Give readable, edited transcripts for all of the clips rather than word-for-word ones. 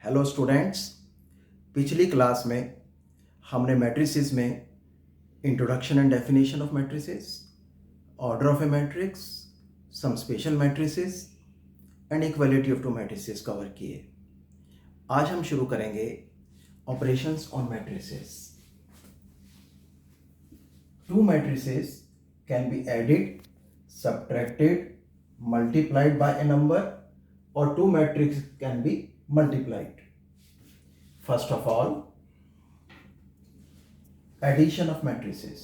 Hello students. पिछली class में हमने मैट्रिसेस में introduction and definition of matrices, order of a matrix, some special matrices and equality of two matrices cover किए। आज हम शुरू करेंगे operations on matrices. Two matrices can be added, subtracted, multiplied by a number, or two matrices can be multiplied. First of all, addition of matrices.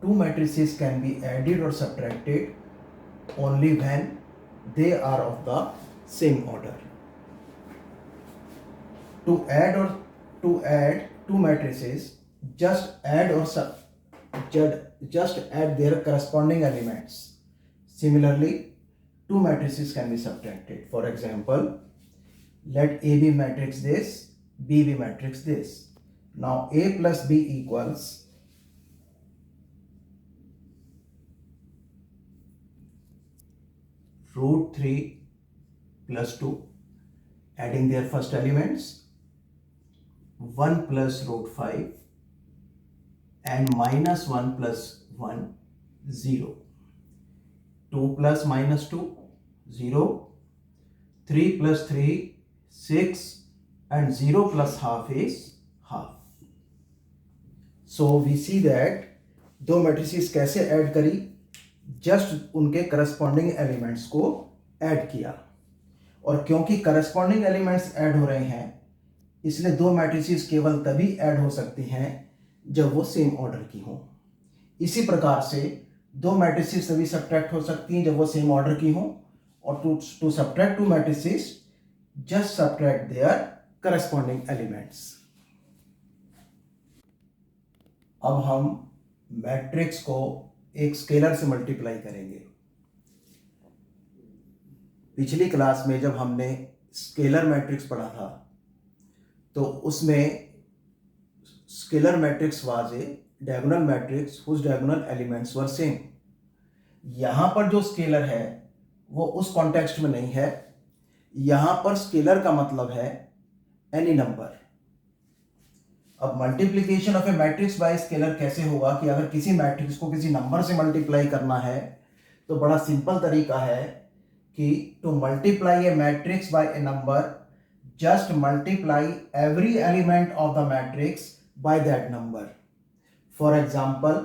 Two matrices can be added or subtracted only when they are of the same order. To add two matrices, just add their corresponding elements. Similarly, two matrices can be subtracted. For example, let A be matrix this, B be matrix this. Now A plus B equals √3 plus 2. Adding their first elements, 1 plus √5 and minus 1 plus 1, 0. 2 plus minus 2, 0. 3 plus 3, 6, and 0 plus half is half. So we see that दो matrices कैसे add करी, just उनके corresponding elements को add किया। और क्योंकि corresponding elements add हो रहे हैं, इसलिए दो मैट्रिसेस केवल तभी ऐड हो सकती हैं जब वो सेम ऑर्डर की हों। इसी प्रकार से दो मैट्रिसेस तभी सब्ट्रैक्ट हो सकती हैं जब वो सेम ऑर्डर की हों, और to subtract two matrices just subtract their corresponding elements. अब हम मैट्रिक्स को एक स्केलर से मल्टीप्लाई करेंगे। पिछली क्लास में जब हमने स्केलर मैट्रिक्स पढ़ा था तो उसमें scalar matrix was a diagonal matrix whose diagonal elements were same। यहां पर जो स्केलर है वो उस कॉन्टेक्स्ट में नहीं है। यहां पर स्केलर का मतलब है एनी नंबर। अब multiplication of a matrix bye scalar कैसे होगा कि अगर किसी मैट्रिक्स को किसी नंबर से मल्टीप्लाई करना है तो बड़ा सिंपल तरीका है कि to multiply A matrix bye A number, just multiply every element of the matrix by that number. For example,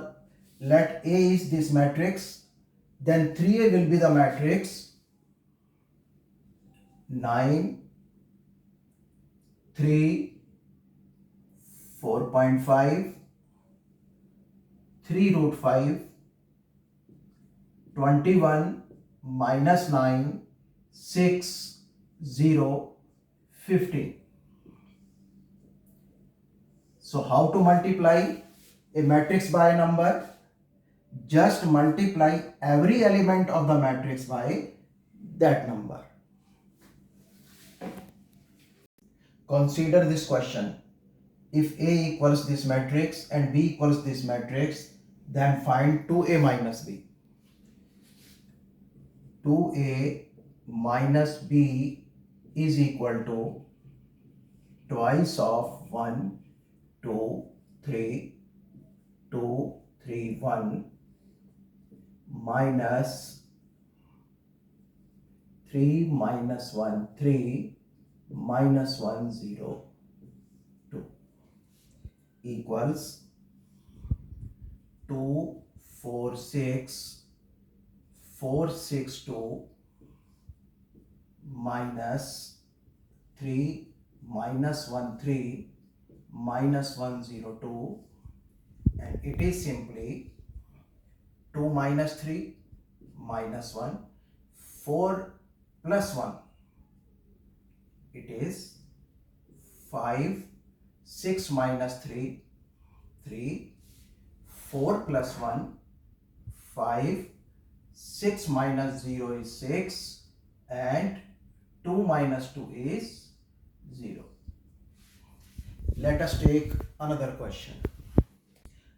let A is this matrix, then 3A will be the matrix 9, 3, 4.5, 3√5, 21, minus 9, 6, 0, 15. So how to multiply a matrix by a number? Just multiply every element of the matrix by that number. Consider this question. If A equals this matrix and B equals this matrix, then find 2A minus B. 2A minus B is equal to twice of 1, 2, 3, 2, 3, 1 minus 3 minus 1, 3 minus 1, 0, 2 equals 2, 4, 6, 4, 6, 2 minus 3 minus 1, 3 minus 1, 0, 2, and it is simply 2 minus 3 minus 1, 4 plus 1, it is 5, 6 minus 3, 3, 4 plus 1, 5, 6 minus 0 is 6, and 2 minus 2 is 0. Let us take another question.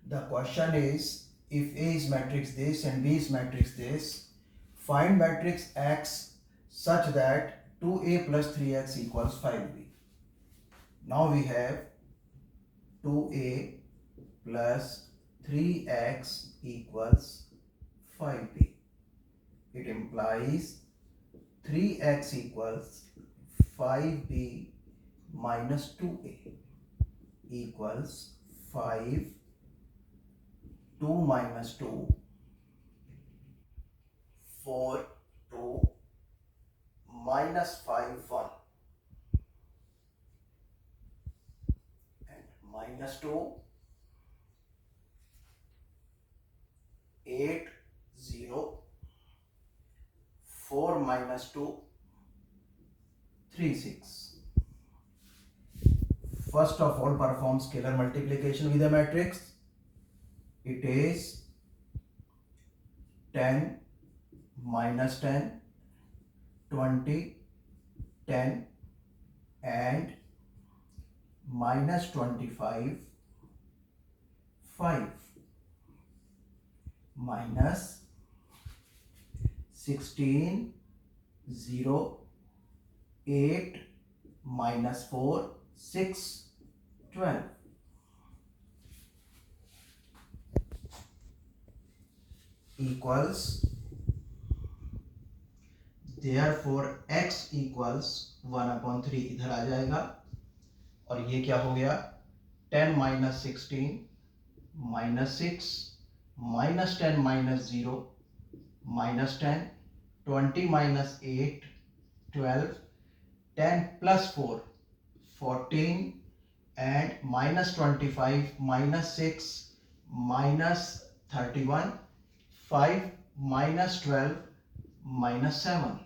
The question is, if A is matrix this and B is matrix this, find matrix X such that 2A plus 3X equals 5B. Now we have 2a plus 3x equals 5b. It implies 3x equals 5b minus 2a equals 5, 2 minus 2, 4, 2, minus 5, 1, and minus 2, 8, 0, 4 minus 2, 3, 6. First of all, perform scalar multiplication with a matrix. It is 10, minus 10, 20, 10, and minus 25, 5, minus 16, 0, 8, minus 4, 6, 12. Equals, therefore x equals 1/3 इधर आ जाएगा और ये क्या हो गया 10 minus 16 minus 6 minus 10 minus 0 minus 10 20 minus 8 12 10 plus 4 14 and minus 25 minus 6 minus 31 5 minus 12 minus 7,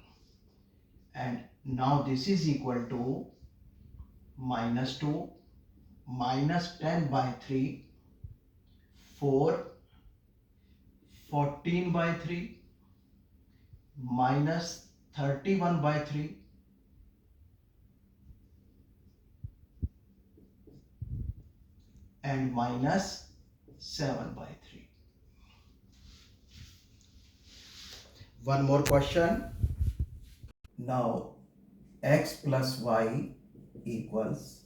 and now this is equal to minus 2 minus 10 by 3 4 14 by 3 minus 31 by 3 and minus 7 by 3. One more question. Now x plus y equals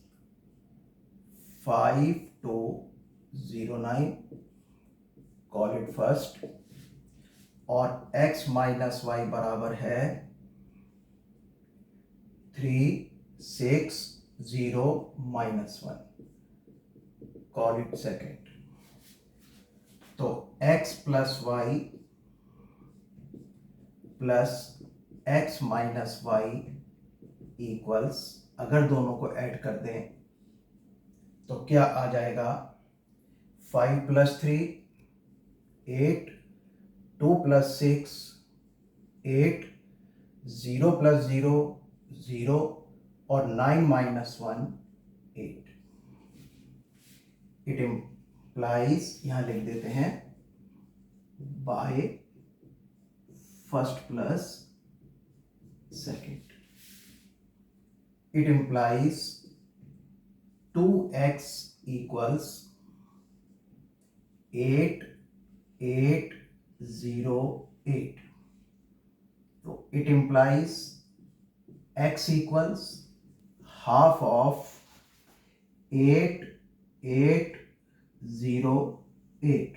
5209. Call it first. और x minus y बराबर है 360 minus 1. Call it second. तो x plus y plus x minus y equals, अगर दोनों को add कर दें तो क्या आ जाएगा 5 plus 3 8 2 plus 6 8 0 plus 0 0 और 9 minus 1 8. It implies, यहाँ लिख देते हैं by first plus second. It implies 2x equals 8 8 0 8. So it implies x equals half of 8 8 0 8.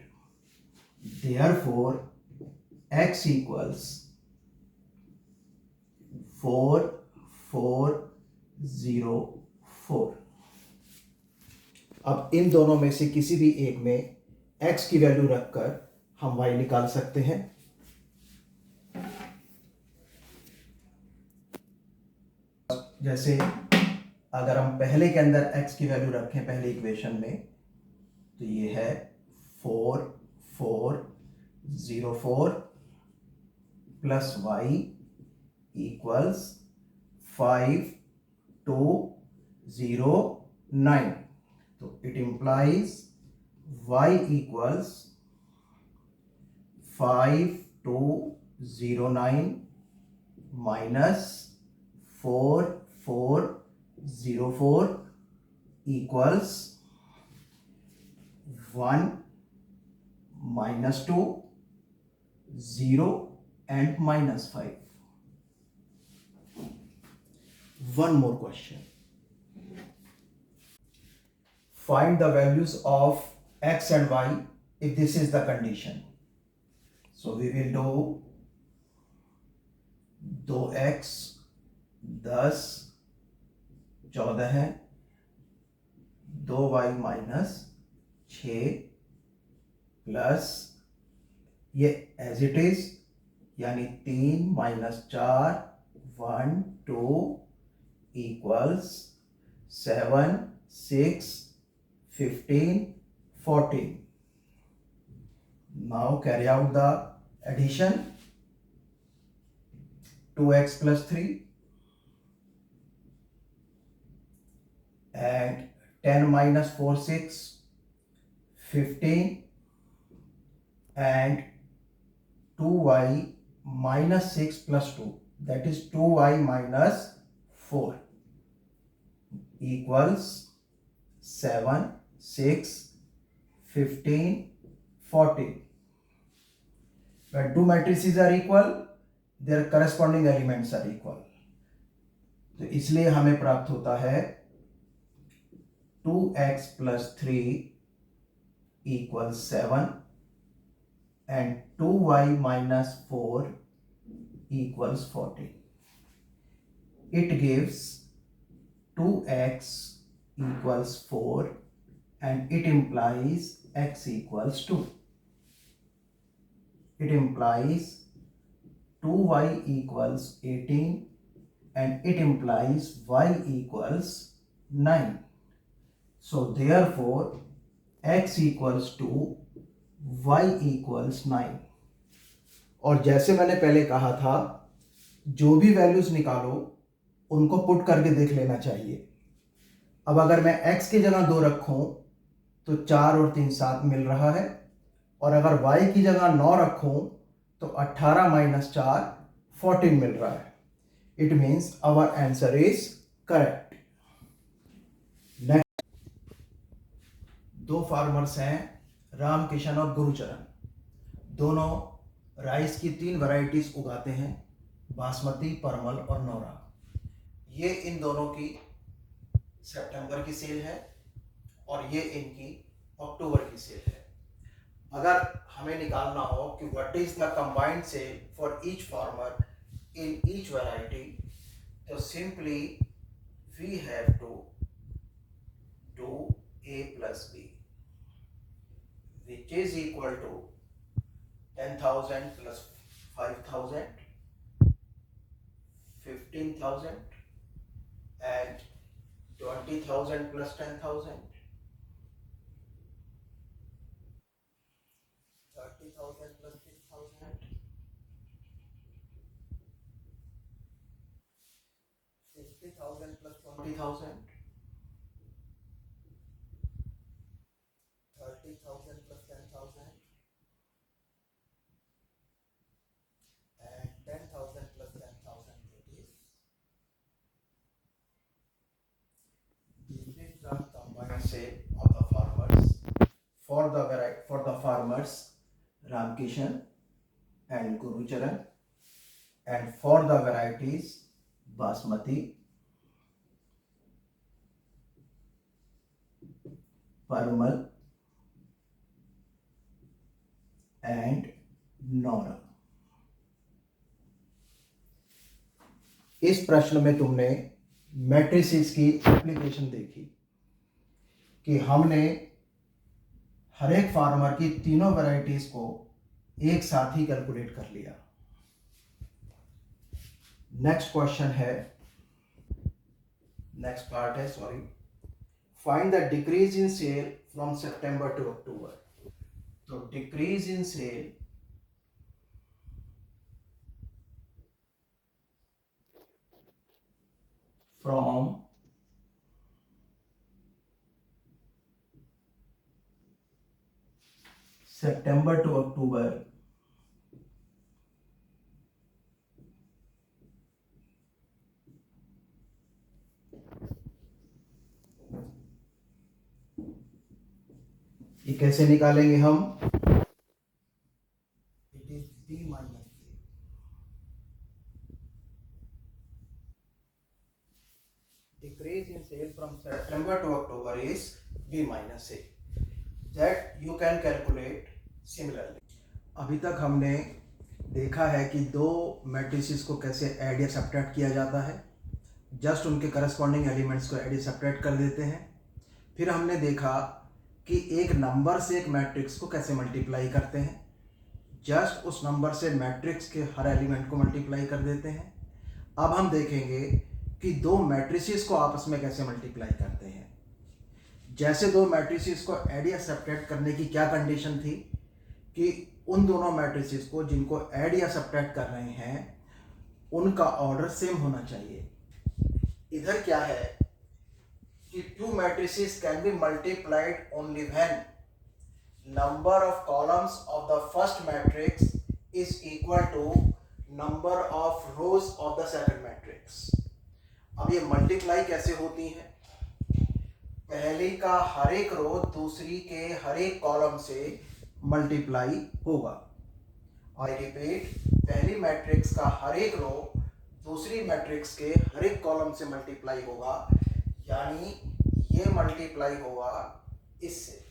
Therefore x equals 4 4 0 4. अब इन दोनों में से किसी भी एक में x की वैल्यू रखकर हम y निकाल सकते हैं. जैसे अगर हम पहले के अंदर x की वैल्यू रखें पहले इक्वेशन में, तो ये है 4 4 0 4 प्लस y इक्वल्स 5 2 0 9. तो it implies y equals 5 2 0 9 minus 4 4 0 4 equals 1 minus 2 0 and minus 5. One more question. find the values of x and y if this is the condition. So we will do 2x 10 14 है, 2y minus 6 plus ये as it is यानी 3 minus 4 1 2 equals 7 6 15 14. Now carry out the addition. 2x plus 3 and 10 minus 4 6 15 and 2y minus 6 plus 2, that is 2y minus 4 equals 7 6 15 14. When two matrices are equal, their corresponding elements are equal. तो इसलिए हमें प्राप्त होता है 2x plus 3 equals 7 and 2y minus 4 equals 14. It gives 2x equals 4 and it implies x equals 2. It implies 2y equals 18 and it implies y equals 9. So therefore x equals 2, y equals 9. और जैसे मैंने पहले कहा था, जो भी values निकालो उनको पुट करके देख लेना चाहिए. अब अगर मैं x की जगह 2 रखूं तो 4 और 3 7 मिल रहा है, और अगर y की जगह 9 रखूं तो 18 माइनस 4 14 मिल रहा है. It means our answer is correct. Next, दो फार्मर्स हैं, रामकिशन और गुरुचरण. दोनों राइस की 3 वैरायटीज उगाते हैं, बासमती, परमल और नौरा. ये इन दोनों की सितंबर की सेल है और ये इनकी अक्टूबर की सेल है. अगर हमें निकालना हो कि what is the combined sale for each farmer in each variety, तो simply we have to do a plus b, which is equal to 10,000 plus 5,000, 15,000 and 20,000 plus 10,000, 30,000 plus 6,000, 50,000 plus 20,000, 30,000 plus 10,000 and 10,000 plus 10,000. This is the combined sale of the farmers for the farmers Ramkishan and Gurucharan, and for the varieties Basmati, Parmal and Nora. इस प्रश्न में तुमने matrices की application देखी कि हमने हर एक farmer की तीनों वैरायटीज को एक साथ ही कैलकुलेट कर लिया. नेक्स्ट क्वेश्चन है, नेक्स्ट पार्ट है, sorry, find the decrease in sale from September to October. तो decrease in sale from September to October ये कैसे निकालेंगे हम? It is b minus c. Decrease in sale from September to October is b minus a, that you can calculate similarly. अभी तक हमने देखा है कि दो मैट्रिसेस को कैसे ऐड या सब्ट्रैक्ट किया जाता है। जस्ट उनके करस्पॉन्डिंग एलिमेंट्स को ऐड या सब्ट्रैक्ट कर देते हैं। फिर हमने देखा कि एक नंबर से एक मैट्रिक्स को कैसे मल्टीप्लाई करते हैं। जस्ट उस नंबर से मैट्रिक्स के हर एलिमेंट को मल्टीप्लाई कर देते हैं। अब हम देखेंगे कि दो मैट्रिसेस को आपस में कैसे मल्टीप्लाई करते हैं। जैसे दो मैट्रिसेस को ऐड या सब्ट्रैक्ट करने की क्या कंडीशन थी कि उन दोनों मैट्रिसेस को जिनको ऐड या सब्ट्रैक्ट कर रहे हैं उनका ऑर्डर सेम होना चाहिए। इधर क्या है कि to matrices can B multiplied only when number of columns of the first matrix is equal to number of rows of the second matrix। अब ये मल्टीप्लाई कैसे होती है? पहली का हर एक रो दूसरी के हर एक कॉलम से मल्टीप्लाई होगा। आई रिपीट, पहली मैट्रिक्स का हर एक रो दूसरी मैट्रिक्स के हर एक कॉलम से मल्टीप्लाई होगा, यानी ये मल्टीप्लाई होगा इससे।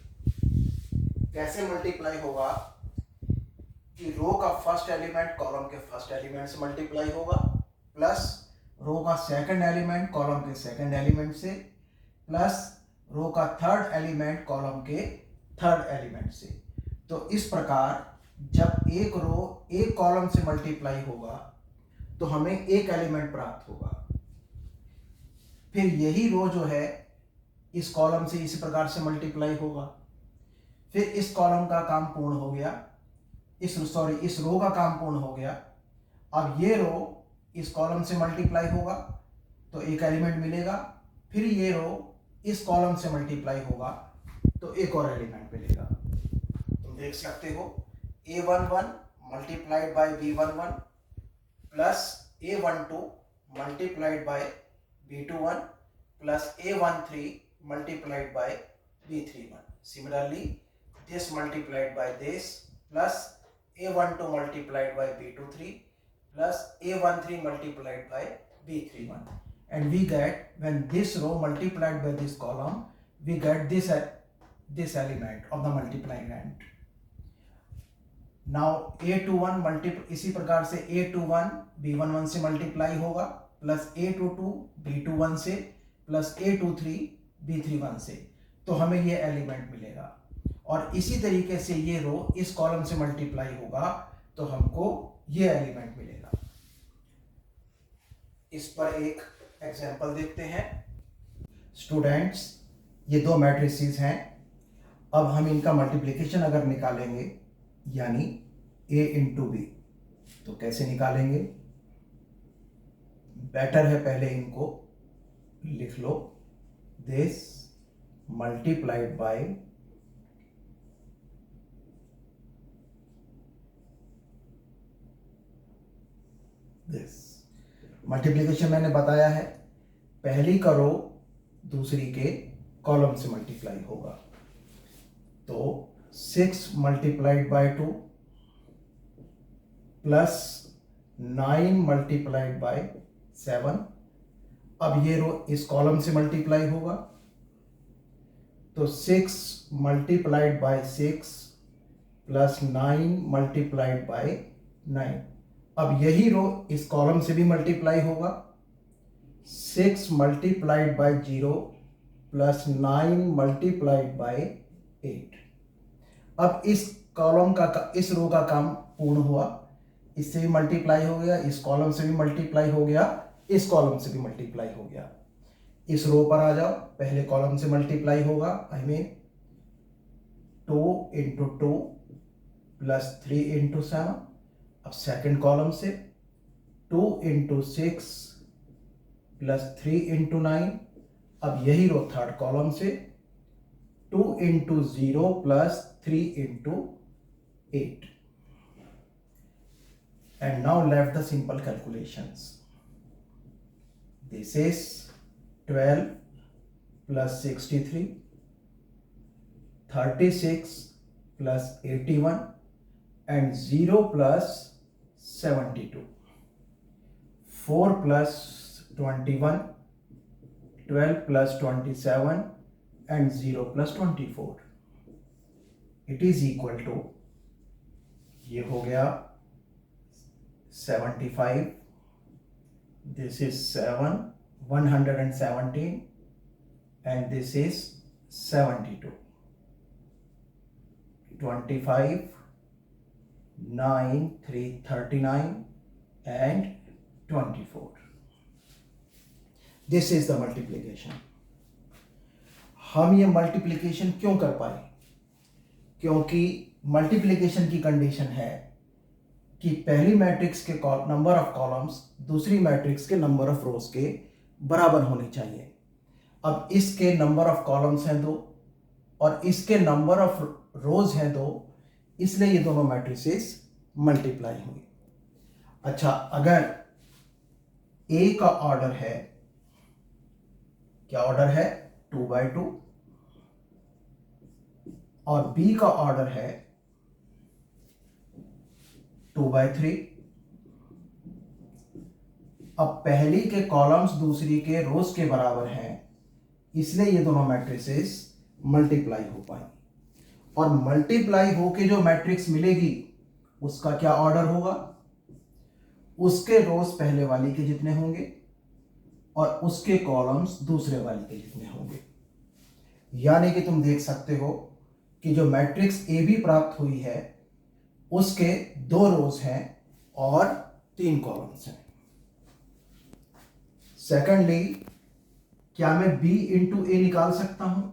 कैसे मल्टीप्लाई होगा कि रो का फर्स्ट एलिमेंट कॉलम के फर्स्ट एलिमेंट से मल्टीप्लाई होगा, प्लस रो का सेकंड एलिमेंट कॉलम के सेकंड एलिमेंट से, प्लस रो का थर्ड एलिमेंट कॉलम के थर्ड एलिमेंट से। तो इस प्रकार जब एक रो एक कॉलम से मल्टीप्लाई होगा तो हमें एक एलिमेंट प्राप्त होगा। फिर यही रो जो है इस कॉलम से इसी प्रकार से मल्टीप्लाई होगा। फिर इस कॉलम का काम पूर्ण हो गया, इस रो का काम पूर्ण हो गया। अब ये रो इस कॉलम से मल्टीप्लाई होगा तो एक एलिमेंट मिलेगा। फिर ये रो इस कॉलम से मल्टीप्लाई होगा तो एक और एलिमेंट मिलेगा। तुम देख सकते हो a11 multiplied by b11 plus a12 multiplied by b21 plus a13 multiplied by b31। Similarly this multiplied by this plus a12 multiplied by b23 plus a13 multiplied by b31, and we get when this row multiplied by this column we get this element of the multiplying end. Now a21 इसी प्रकार से a21 b11 से multiply होगा plus a22 b21 से plus a23 b31 से, तो हमें ये एलिमेंट मिलेगा। और इसी तरीके से ये रो इस कॉलम से मल्टीप्लाई होगा तो हमको ये एलिमेंट मिलेगा। इस पर एक एग्जांपल देखते हैं। स्टूडेंट्स, ये दो मैट्रिसेस हैं। अब हम इनका मल्टीप्लिकेशन अगर निकालेंगे यानी a इंटू बी, तो कैसे निकालेंगे? बेटर है पहले इनको लिख लो। This multiplied by this. Multiplication मैंने बताया है, पहली का रो दूसरी के कॉलम से मल्टीप्लाई होगा। तो 6 multiplied by 2 plus 9 multiplied by 7। अब ये रो इस कॉलम से मल्टीप्लाई होगा तो 6 multiplied by 6 plus 9 multiplied by 9। अब यही रो इस कॉलम से भी मल्टीप्लाई होगा। 6 multiplied by 0 plus 9 multiplied by 8। अब इस कॉलम का इस रो का काम पूर्ण हुआ, इससे भी मल्टीप्लाई हो गया, इस कॉलम से भी मल्टीप्लाई हो गया, इस कॉलम से भी मल्टीप्लाई हो गया। इस रो पर आ जाओ, पहले कॉलम से मल्टीप्लाई होगा, I mean 2 into 2 plus 3 into 7। अब सेकंड कॉलम से 2 इंटू 6 प्लस 3 इंटू 9। अब यही रो थर्ड कॉलम से 2 into 0 plus 3 into 8। And now left the simple calculations. This is 12 plus 63, 36 plus 81 and 0 plus 72. 4 plus 21, 12 plus 27, and 0 plus 24. It is equal to, ये हो गया 75, this is 7, 117, and this is 72. 25, 9, 3, 39 and 24. This is the multiplication. हम ये multiplication क्यों कर पाए? क्योंकि multiplication की कंडीशन है कि पहली मैट्रिक्स के नंबर ऑफ कॉलम्स दूसरी मैट्रिक्स के नंबर ऑफ रोज के बराबर होने चाहिए। अब इसके नंबर ऑफ कॉलम्स हैं 2 और इसके नंबर ऑफ रोज हैं 2, इसलिए ये दोनों मैट्रिसेस मल्टीप्लाई हुई। अच्छा, अगर ए का ऑर्डर है, क्या ऑर्डर है? 2/2 और बी का ऑर्डर है 2/3। अब पहली के कॉलम्स दूसरी के रोज के बराबर हैं, इसलिए ये दोनों मैट्रिसेस मल्टीप्लाई हो पाई। और मल्टीप्लाई होके जो मैट्रिक्स मिलेगी उसका क्या ऑर्डर होगा? उसके रोज पहले वाली के जितने होंगे और उसके कॉलम्स दूसरे वाली के जितने होंगे। यानी कि तुम देख सकते हो कि जो मैट्रिक्स ए बी प्राप्त हुई है उसके 2 रोज हैं और 3 कॉलम्स हैं। सेकेंडली, क्या मैं बी इंटू ए निकाल सकता हूं?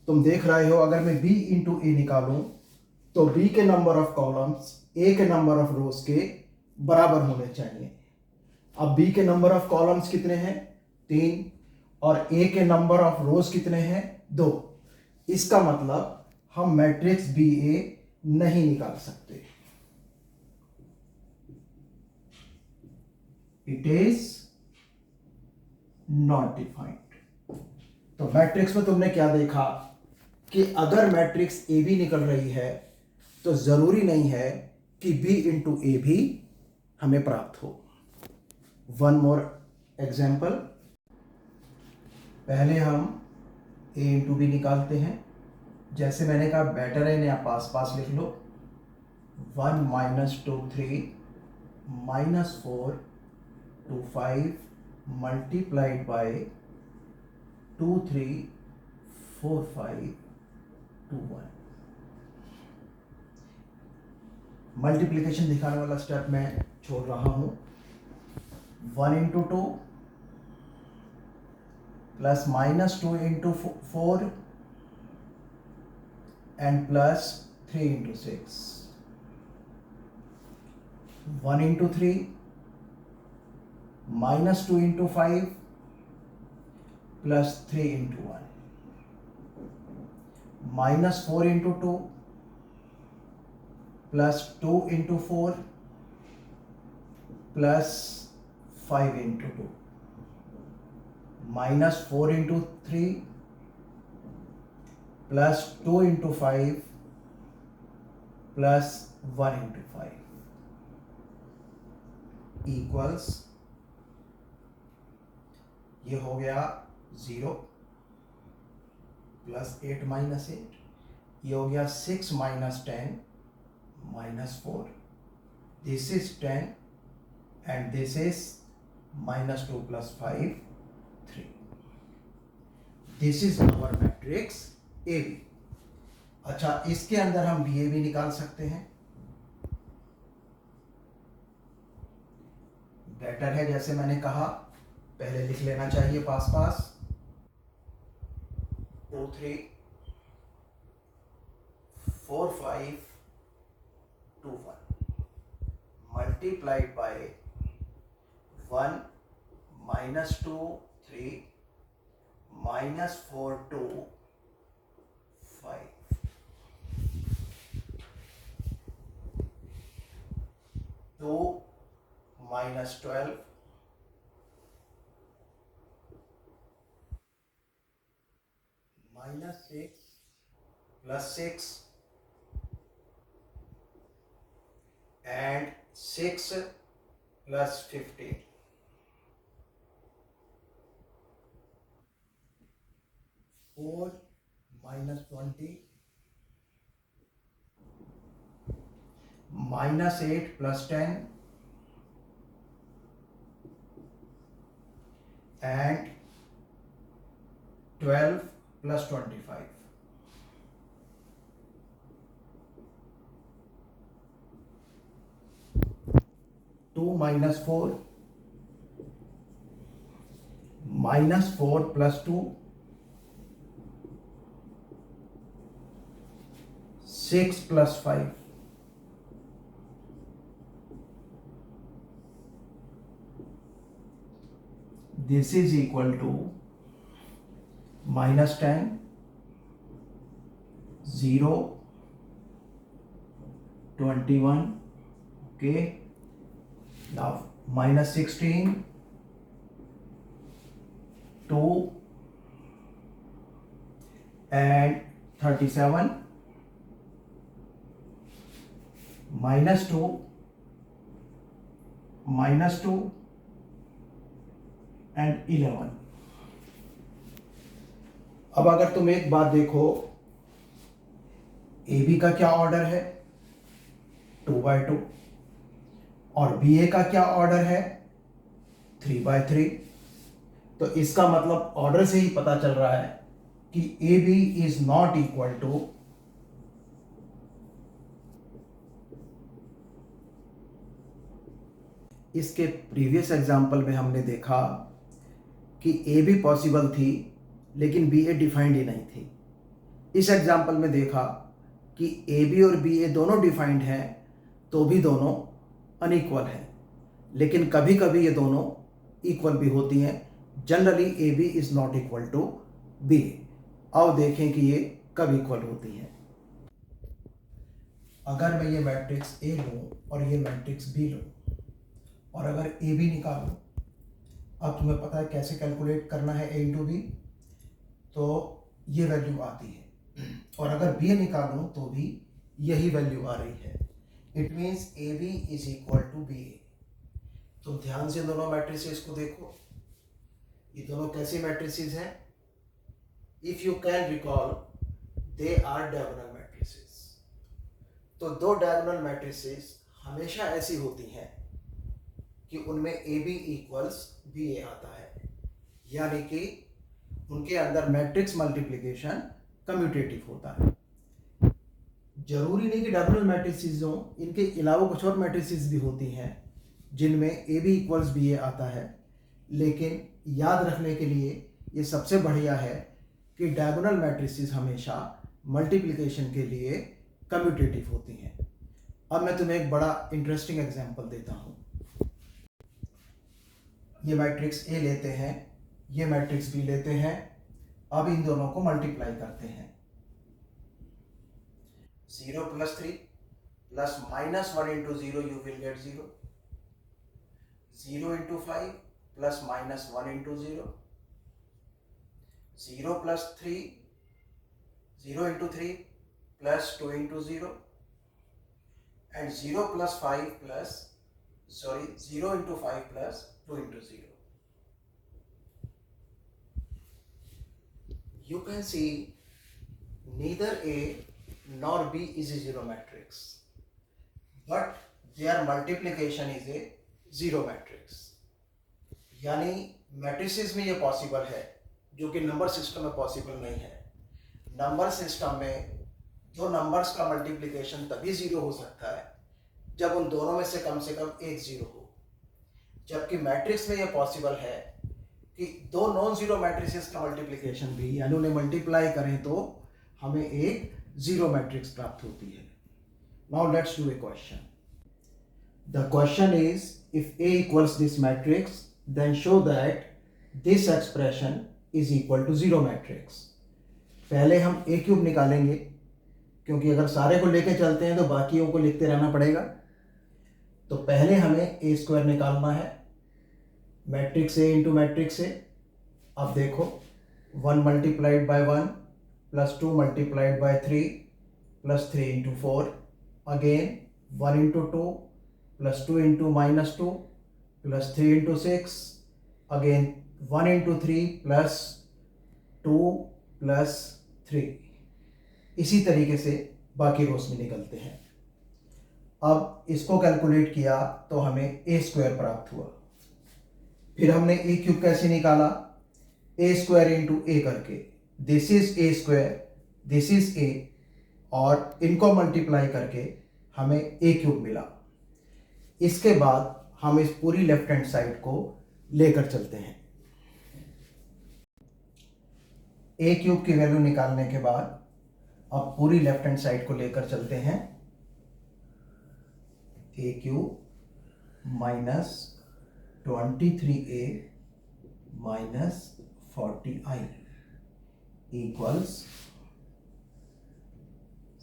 तुम देख रहे हो, अगर मैं बी इंटू ए निकालूं तो बी के नंबर ऑफ कॉलम्स ए के नंबर ऑफ रोज के बराबर होने चाहिए। अब बी के नंबर ऑफ कॉलम्स कितने हैं? 3 और ए के नंबर ऑफ रोज कितने हैं? 2। इसका मतलब हम मैट्रिक्स बी ए नहीं निकाल सकते। It is not defined. तो मैट्रिक्स में तुमने क्या देखा कि अगर मैट्रिक्स ए बी निकल रही है तो जरूरी नहीं है कि बी इंटू ए भी हमें प्राप्त हो। वन मोर एग्जाम्पल, पहले हम ए इंटू बी निकालते हैं। जैसे मैंने कहा बेटर है या पास पास लिख लो। 1 - 2 3 -4 2 5 मल्टीप्लाइड बाय 2 3 4 5 2 1। मल्टीप्लिकेशन दिखाने वाला स्टेप मैं छोड़ रहा हूं। 1 × 2 plus -2 × 4 and plus 3 × 6, 1 × 3 -2 × 5 plus 3 × 1, -4 × 2 plus 2 × 4 plus 5 × 2, -4 × 3 plus 2 × 5 plus 1 × 5 equals, ये हो गया 0 प्लस 8 - 8, ये हो गया 6 - 10 -4, this is 10 and this is -2 + 5 3। This is our matrix A B. अच्छा, इसके अंदर हम बी ए भी निकाल सकते हैं। बेटर है, जैसे मैंने कहा, पहले लिख लेना चाहिए पास पास। 2 3 4 5 2 1 multiplied by 1 -2 3 -4 2 5 2 -12 -6 plus 6 and 6 plus 15, 4 minus 20 minus 8 plus 10 and 12 plus 25. Two minus 4 minus 4 plus 2 6 plus 5 this is equal to minus 10 0 21. Okay, now minus 16 2 and 37 minus 2 and 11. अब अगर तुम एक बात देखो, ए बी का क्या ऑर्डर है 2/2 और बी ए का क्या ऑर्डर है 3/3. तो इसका मतलब ऑर्डर से ही पता चल रहा है कि A B is not equal to इसके प्रीवियस एग्जाम्पल में हमने देखा कि ए बी पॉसिबल थी लेकिन बी ए डिफाइंड ही नहीं थी. इस एग्जाम्पल में देखा कि ए बी और बी ए दोनों डिफाइंड हैं तो भी दोनों अनइक्वल हैं, लेकिन कभी कभी ये दोनों इक्वल भी होती हैं. Generally A B is not equal to B A. आओ देखें कि ये कब इक्वल होती है. अगर मैं ये मैट्रिक्स ए लूँ और ये मैट्रिक्स बी लूँ और अगर ए बी निकालूँ, अब तुम्हें पता है कैसे कैलकुलेट करना है ए इंटू बी, तो ये वैल्यू आती है. और अगर बी ए निकालूँ तो भी यही वैल्यू आ रही है. It means A B is equal to B A. तो ध्यान से दोनों मैट्रिसेस को देखो, ये दोनों कैसे मैट्रिसेस हैं. If you can recall they are diagonal matrices. तो दो डायगोनल मैट्रिसेस हमेशा ऐसी होती हैं कि उनमें ए बी इक्वल्स बी ए आता है, यानी कि उनके अंदर मैट्रिक्स मल्टीप्लिकेशन कम्यूटेटिव होता है. जरूरी नहीं कि डायगोनल मैट्रिसेस हो, इनके अलावा कुछ और मैट्रिसेस भी होती हैं जिनमें ए बी इक्वल्स बी ए आता है. लेकिन याद रखने के लिए ये सबसे बढ़िया है कि डायगोनल मैट्रिसेस हमेशा मल्टीप्लिकेशन के लिए कम्यूटेटिव होती हैं. अब मैं तुम्हें एक बड़ा इंटरेस्टिंग एग्जांपल देता हूँ. ये मैट्रिक्स ए लेते हैं, ये मैट्रिक्स बी लेते हैं. अब इन दोनों को मल्टीप्लाई करते हैं. 0 plus 3 plus minus 1 into 0 you will get 0. 0 into 5 plus minus 1 into 0. 0 plus 3, 0 into 3 plus 2 into 0. And 0 plus 5 plus, 0 into 5 plus 2 into 0. You can see neither A nor B is a zero matrix, but their multiplication is a zero matrix. यानी matrices में ये possible है जो कि number system में possible नहीं है. Number system में दो नंबर्स का मल्टीप्लिकेशन तभी जीरो हो सकता है जब उन दोनों में से कम एक जीरो हो, जबकि मैट्रिक्स में ये पॉसिबल है कि दो नॉन जीरो मैट्रिसेस का मल्टीप्लिकेशन भी, यानी उन्हें मल्टीप्लाई करें तो हमें एक जीरो मैट्रिक्स प्राप्त होती है. Now let's do a question. The question is if A equals this matrix then show that this expression is equal to zero matrix. पहले हम ए क्यूब निकालेंगे क्योंकि अगर सारे को लेके चलते हैं तो बाकियों को लिखते रहना पड़ेगा. तो पहले हमें ए स्क्वायर निकालना है, matrix A into matrix A. अब देखो 1 multiplied by 1 plus 2 multiplied by 3 plus 3 into 4, again 1 into 2 plus 2 into minus 2 plus 3 into 6, again 1 into 3 plus 2 +3। इसी तरीके से बाकी रोस में निकलते हैं। अब इसको कैलकुलेट किया तो हमें a स्क्वायर प्राप्त हुआ। फिर हमने a क्यूब कैसे निकाला, a स्क्वायर इंटू a करके, this is a square, this is a, और इनको मल्टीप्लाई करके हमें a क्यूब मिला। इसके बाद हम इस पूरी लेफ्ट हैंड साइड को लेकर चलते हैं। a क्यूब की वैल्यू निकालने के बाद अब पूरी लेफ्ट हैंड साइड को लेकर चलते हैं। a cube minus 23a minus 40i equals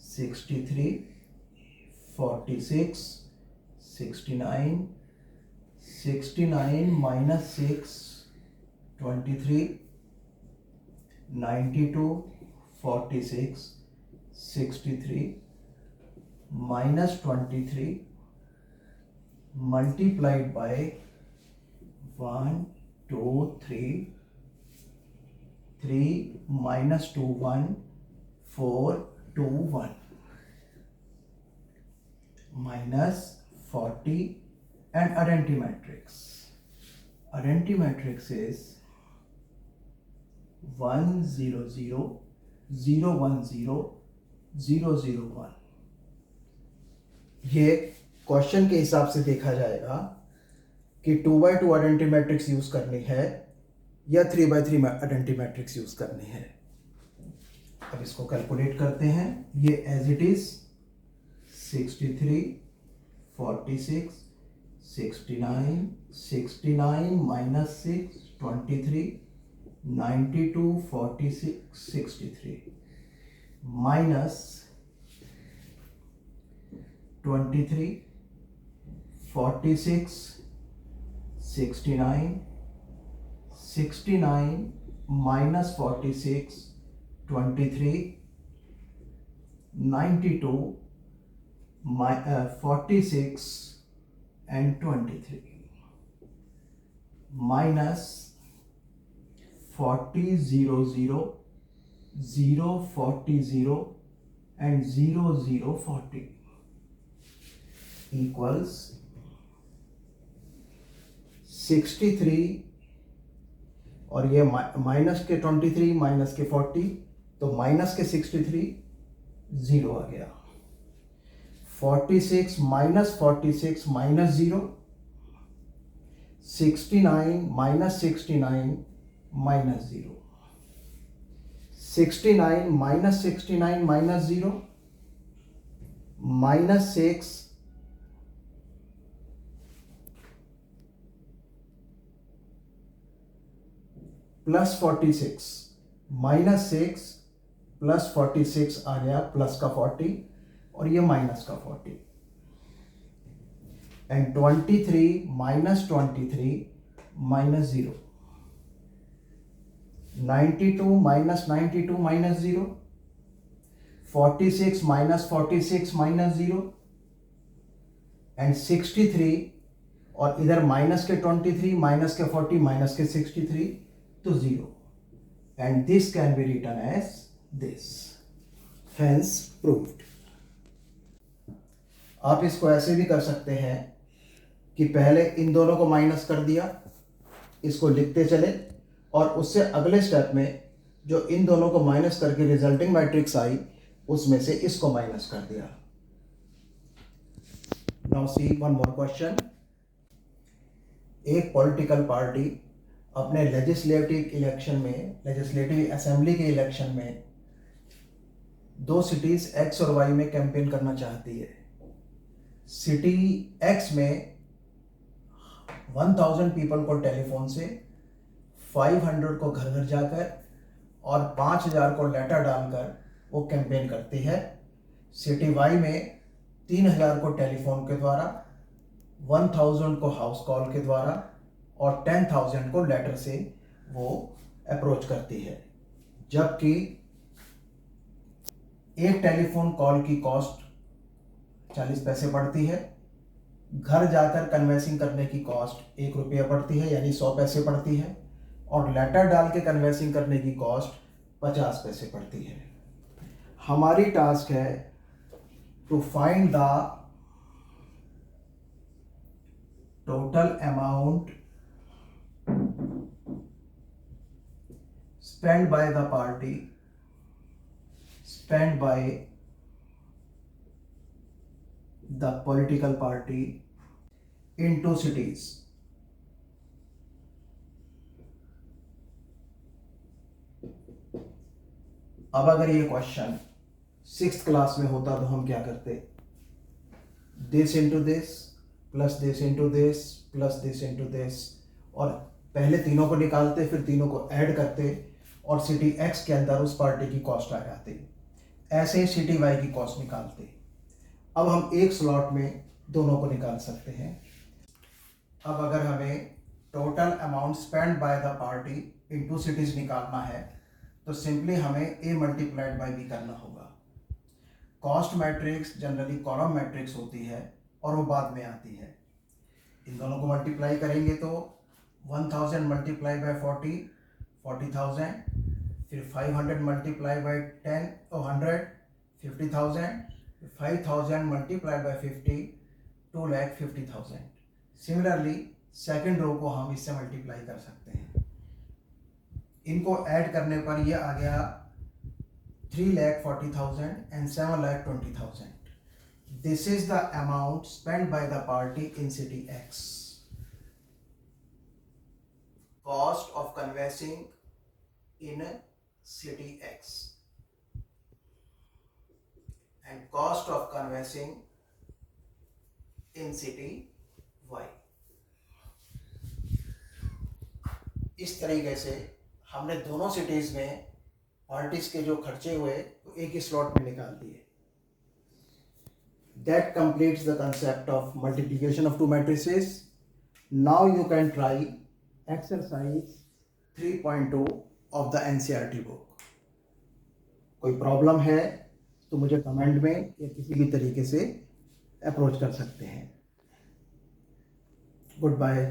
63, 46, 69, 69 minus 6, 23, 92, 46, 63 minus 23 multiplied by 1, 2, 3, 3 minus 2, 1, 4, 2, 1 minus 40 and identity matrix. Identity matrix is 1 0 0 0 1 0 0 0 1। ये क्वेश्चन के हिसाब से देखा जाएगा कि 2x2 आइडेंटिटी मैट्रिक्स यूज करनी है या 3x3 आइडेंटिटी मैट्रिक्स यूज करनी है। अब इसको कैलकुलेट करते हैं। ये as it is 63, 46, 69, 69 minus 6, 23, 92, 46, 63 minus 23, 46, 69, 69 minus 46, 23, 92, 46 and 23 minus 40 0 0 0 40 0 and 0 0 40 equals 63, और ये माइनस के 23 माइनस के 40, तो माइनस के 63 0 आ गया। 46 minus 46 minus 0, 69 minus 69 minus 0, 69 minus 69 minus 0, minus 6 plus 46, minus 6 plus 46 आ गया, प्लस का 40 और ये माइनस का 40, and 23 minus 23 minus 0, 92 minus 92 minus 0, 46 minus 46 minus 0 and 63, और इधर माइनस के 23 माइनस के 40 माइनस के 63 तो 0, and this can be written as this, hence proved. आप इसको ऐसे भी कर सकते हैं कि पहले इन दोनों को माइनस कर दिया, इसको लिखते चले, और उससे अगले स्टेप में जो इन दोनों को माइनस करके रिजल्टिंग मैट्रिक्स आई उसमें से इसको माइनस कर दिया। Now see one more question. एक पॉलिटिकल पार्टी अपने लेजिस्लेटिव इलेक्शन में, लेजिस्लेटिव असेंबली के इलेक्शन में 2 सिटीज एक्स और वाई में कैंपेन करना चाहती है। सिटी एक्स में 1000 पीपल को टेलीफोन से, 500 को घर घर जाकर और 5000 को लेटर डालकर वो कैंपेन करती है। सिटी वाई में 3000 को टेलीफोन के द्वारा, 1000 को हाउस कॉल के द्वारा और 10,000 को लेटर से वो अप्रोच करती है। जबकि एक टेलीफोन कॉल की कॉस्ट 40 पैसे पड़ती है, घर जाकर कन्वेंसिंग करने की कॉस्ट 1 रुपया पड़ती है, यानी 100 पैसे पड़ती है, और लेटर डाल के कन्वेंसिंग करने की कॉस्ट 50 पैसे पड़ती है। हमारी टास्क है to find the total amount spent by the party, spent by the political party in 2 cities. अब अगर ये क्वेश्चन 6th क्लास में होता तो हम क्या करते? This into this plus this into this plus this into this, और पहले तीनों को निकालते, फिर तीनों को ऐड करते और सिटी एक्स के अंदर उस पार्टी की कॉस्ट आ जाती। ऐसे ही सिटी वाई की कॉस्ट निकालते। अब हम एक स्लॉट में दोनों को निकाल सकते हैं। अब अगर हमें total amount spend by the party in 2 cities निकालना है तो सिंपली हमें ए मल्टीप्लाइड बाय बी करना होगा। Cost matrix generally column matrix होती है और वो बाद में आती है। इन दोनों को मल्टीप्लाई करेंगे तो 1000 मल्टीप्लाई बाय 40, 40,000, फिर 500 मल्टीप्लाई बाय 10 और 100, 50,000, 5,000 multiply by 50, 2,50,000। Similarly second row को हम इससे मल्टीप्लाई कर सकते हैं। इनको ऐड करने पर ये आ गया 3,40,000 and 7,20,000. This is the amount spent by the party in city X. Cost of canvassing in city X and cost of canvassing in city Y. इस तरीके से हमने दोनों सिटीज में पार्टीज के जो खर्चे हुए वो एक ही स्लॉट में निकाल दिए। That completes the concept of multiplication of two matrices. Now you can try exercise 3.2 of the NCERT book. कोई प्रॉब्लम है तो मुझे कमेंट में या किसी भी तरीके से अप्रोच कर सकते हैं। Good bye.